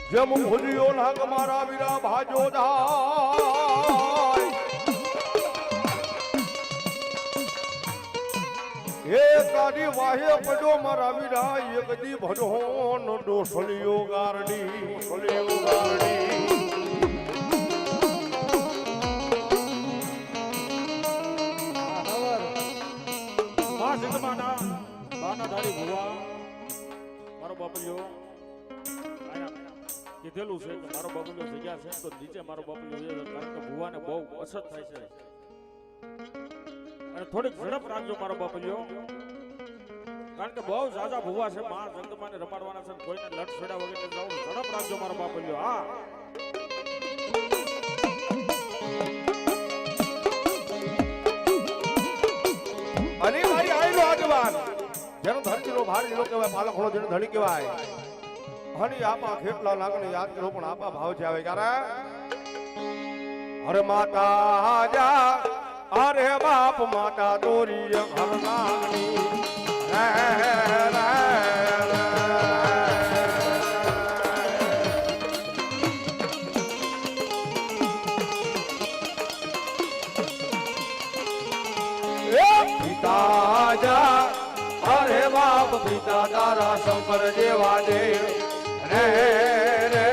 જેમ ભૂલ્યો નાગ મારા વીરા ભાજો જાય એ કાઢી વાહે પડ્યો મારા વીરા એક દી ભડો નો ડોસલિયો ગારડી બાનાધારી ભુવા મારો બાપલિયો કીધેલું છે કે મારો બાપલિયો જગ્યા છે તો નીચે મારો બાપલિયો છે કારણ કે ભુવાને બહુ અસર થાય છે અને થોડીક ઝડપ રાખજો મારો બાપલિયો કારણ કે બહુ ઝાઝા ભુવા છે માં જગદમાને રમાડવાના છે કોઈને લટ છોડ્યા વગર જાવ ઝડપ રાખજો મારો બાપલિયો હા અને મારી આયલો આગવાન જેનો ધરતીનો ભાર જેનો કહેવાય પાલખણો જેનો ધણી કહેવાય હણી આપા ખેટલા લાગણી યાદ કરો પણ આપા ભાવ છે આવે ક્યારે અરે માતા જા અરે બાપ માતા દોરી ઘર નાની પિતા અરે બાપ પિતા તારા શંકર જેવા દે રે રે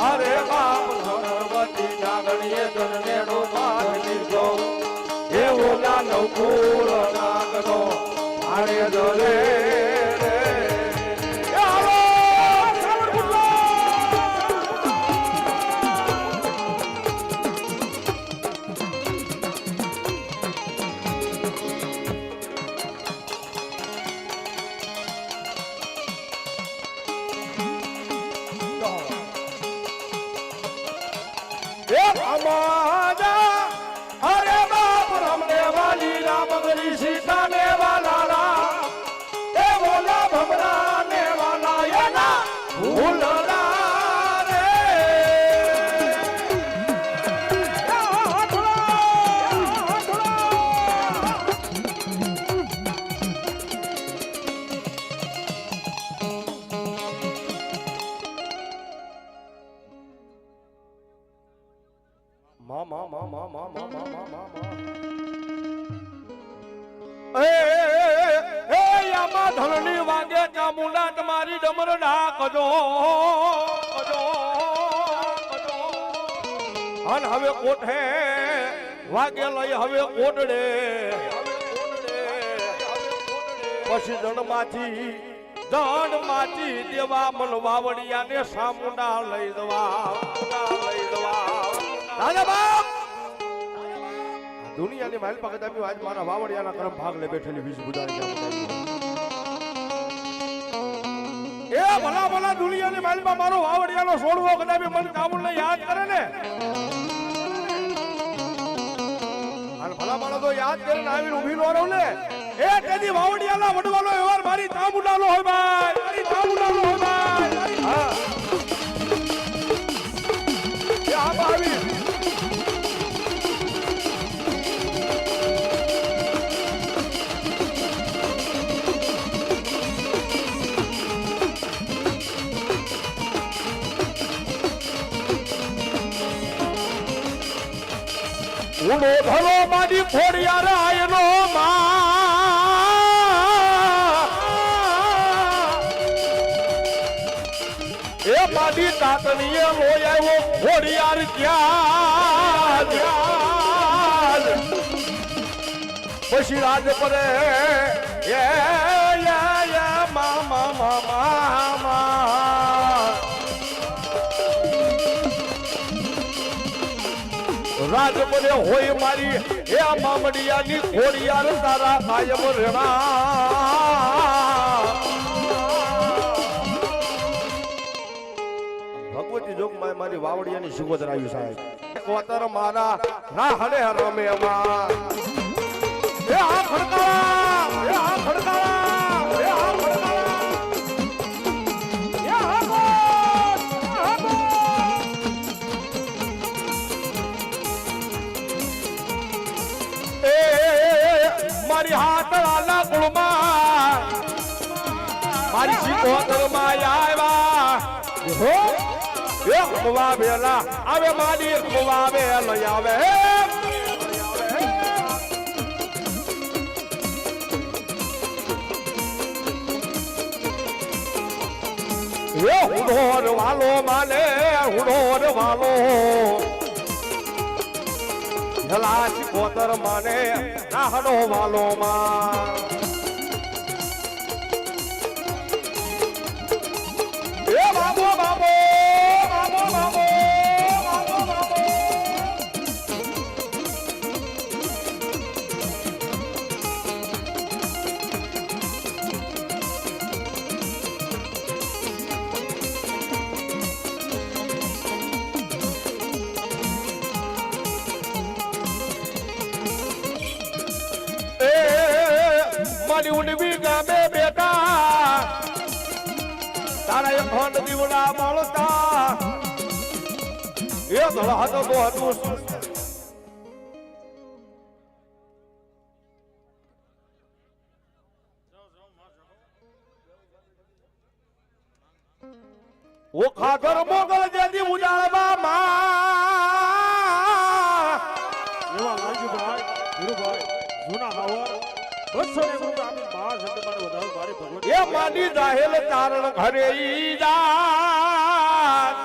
અરે બાપ ગણપતિ નાગણીએ જનનેનો માન લીધો એવો નાનો કુળ નાગનો આણે દોરે અરે બાપ રમને વાલી રામગરી સીતા ને વાલા એ બોલા ભમરા ને વાલા એના ભૂલના રે ધરણી વાગે ચામુંડા તમારી ડમર ડાકજો અન હવે કોઠે વાગે લઈ હવે કોટડે પછી દંડમાંથી દેવા મન વાવડિયાને સામુંડા લઈ દવા દાદા બાપ દુનિયાની માલ પાકત આપ્યું આજ મારા વાવડિયાના કરમ ભાગ લે બેઠેલી વીજ બુધારી એ ભલા દુનિયાની માલમાં મારો વાવડિયાનો છોડવો કદાપી મન કામુલને યાદ કરે ને અને ભલા તો યાદ કરીને આવીને ઊભી નો રહું ને એ કદી વાવડિયાના વડવાનો વ્યવહાર મારી તામુડાનો હોય ભાઈ હા એ આ આવી ઉડો ધરો મારી ખોડિયા રાયનો એ મારી તાતણીએ લોય આવ્યો ખોડિયાર ક્યાં પછી રાજ પડે એ મામા રાજ પડે હોય મારી એ મામડિયાની ખોડિયાર તારા કાયમ રેણા ભગવતી જોગમાં મારી વાવડિયાની સુગોદર આવ્યું સાહેબ કોતર મારા રાહડે રમે માં એ આ ખડકાળા એ આ ખડકાળા એ આ ખડકાળા એ આ કોતરમાં આવ્યા હો એ રમવા વેલા આવે મારી રમવા વેલ આવે એ હુડોર વાલો માને હુડોર વાલો જલાશ કોતર માને નાહડો વાલો માં એ બાબો બાબો બાબો બાબો બાબો બાબો મારી ઉડવી ગામે બેટા તારા એક ખંડ દીવડા મળતા એ ધડા તો હતું ઓ ખાગર મોગલ જેદી ઉજાળવા માં એવા લાલજીભાઈ ધીરુભાઈ જૂના હાવર 200 રૂપિયા આપી મહાજગતમાને વધારો મારી ભગવતી એ માની જાહેલ ચારણ ઘરે ઈ જાત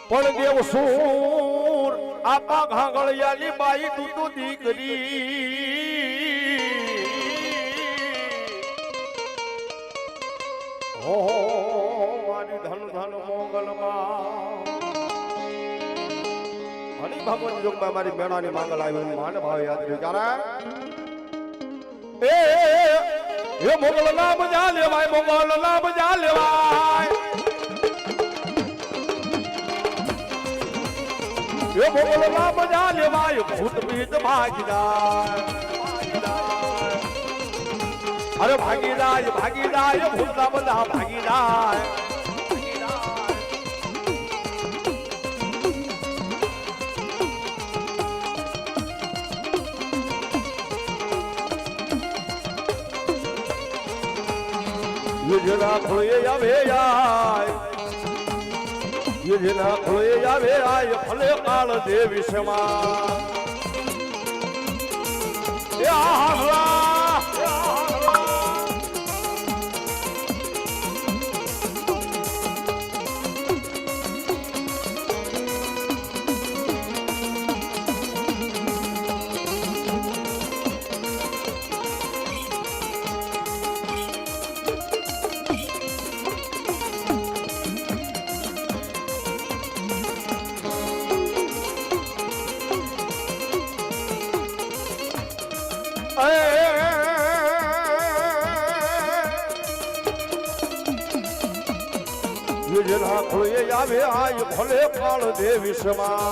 પણ દેવ સૂર આપા ઘાંગળિયાની બાઈ તું દીકરી હો મારી ધન ધન મોગલમાં હની ભગવાન જોગમાં મારી મેળાની માંગલ આવી માન ભાવે યાદ રહ્યું કારણ એ મોગલ ના બજા લેવાય મોગલ ના બજા લેવાય એ મોગલ ના બજા લેવાય ભૂત પીત ભાગીદાર અરે ભાગીદાર ભાગીદાર ભૂત ના બધા ભાગીદાર જેના ખોળે આવે આય જેના ખોળે આવે આય ભલે કાળ દેવી સમા એ આહલા જેના ખોળે આવે આય ભલે કાળ દેવી સમા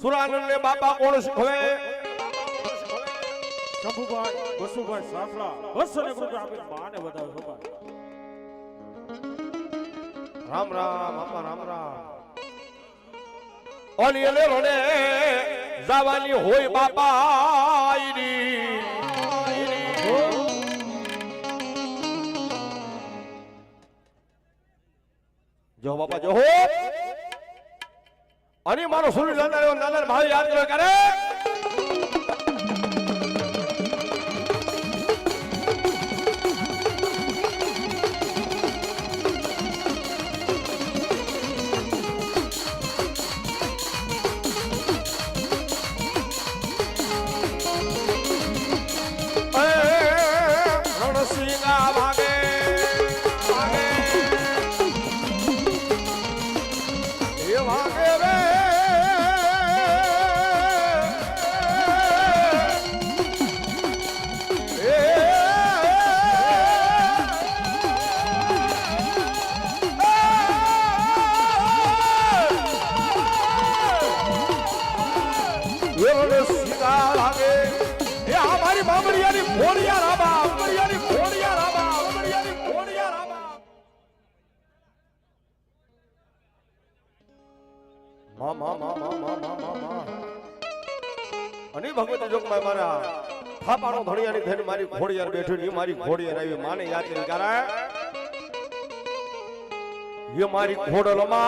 સુરાનંદ ને બાપા કોણ શીખવે શંભુભાઈ વસુભાઈ સાફલા 200 રૂપિયા આપી માને વધારો ભાઈ રામ રામ બાપા રામ રામ ઓલી લે રોને જવાની હોય બાપા આઈરી જો બાપા જો હો અને મારો સુરી નાના ભાઈ યાદ કર્યો કરે અને ભગવતી જોગમાં મારા થાપાનો ધણિયાની થઈને મારી ઘોડિયાર બેઠી ની મારી ઘોડિયાર આવી માને યાદ કરી કરે ये मारी घोड़लમાં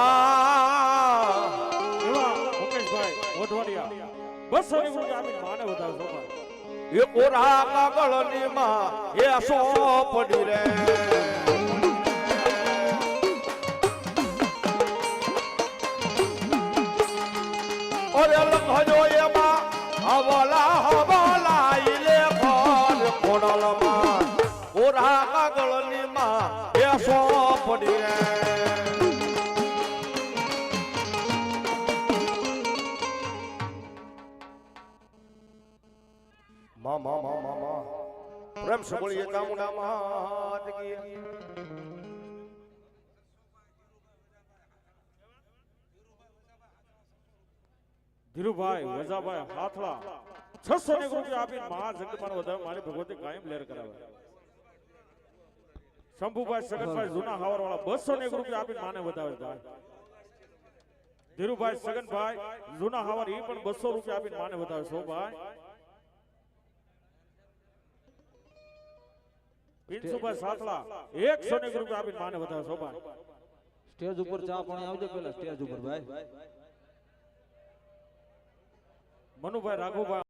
એવા મુકેશભાઈ ઓઢવાડિયા 200 ની રૂપિયા આપીને માને વધાવશો ભાઈ એ કોરા કાગળની માં એ સોપડી રે ઓરે લખજો એમાં હવાલા ઈલે ઘર ઘોડલમાં કોરા કાગળની માં એ સોપડી રે मामा प्रेम से बोलिए चामुंडा मात की ધીરુભાઈ વજાભાઈ હાથલા 600 ની રૂપિયા આપીને મહા જગતમાન વધારે મારી ભગવતી કાયમ લેર કરાવે શંભુભાઈ સગનભાઈ જૂના હાવર વાળા 200 ની રૂપિયા આપીને માને વધાવે ભાઈ ધીરુભાઈ સગનભાઈ જૂના હાવર ઈ પણ 200 રૂપિયા આપીને માને વધાવે છો ભાઈ પિન્સુભાઈ સાતલા 100 ની રૂપિયા આપીને માને વધાવે છો ભાઈ સ્ટેજ ઉપર ચા પાણી આવજો પેલા સ્ટેજ ઉપર ભાઈ મનુભાઈ રાઘુભાઈ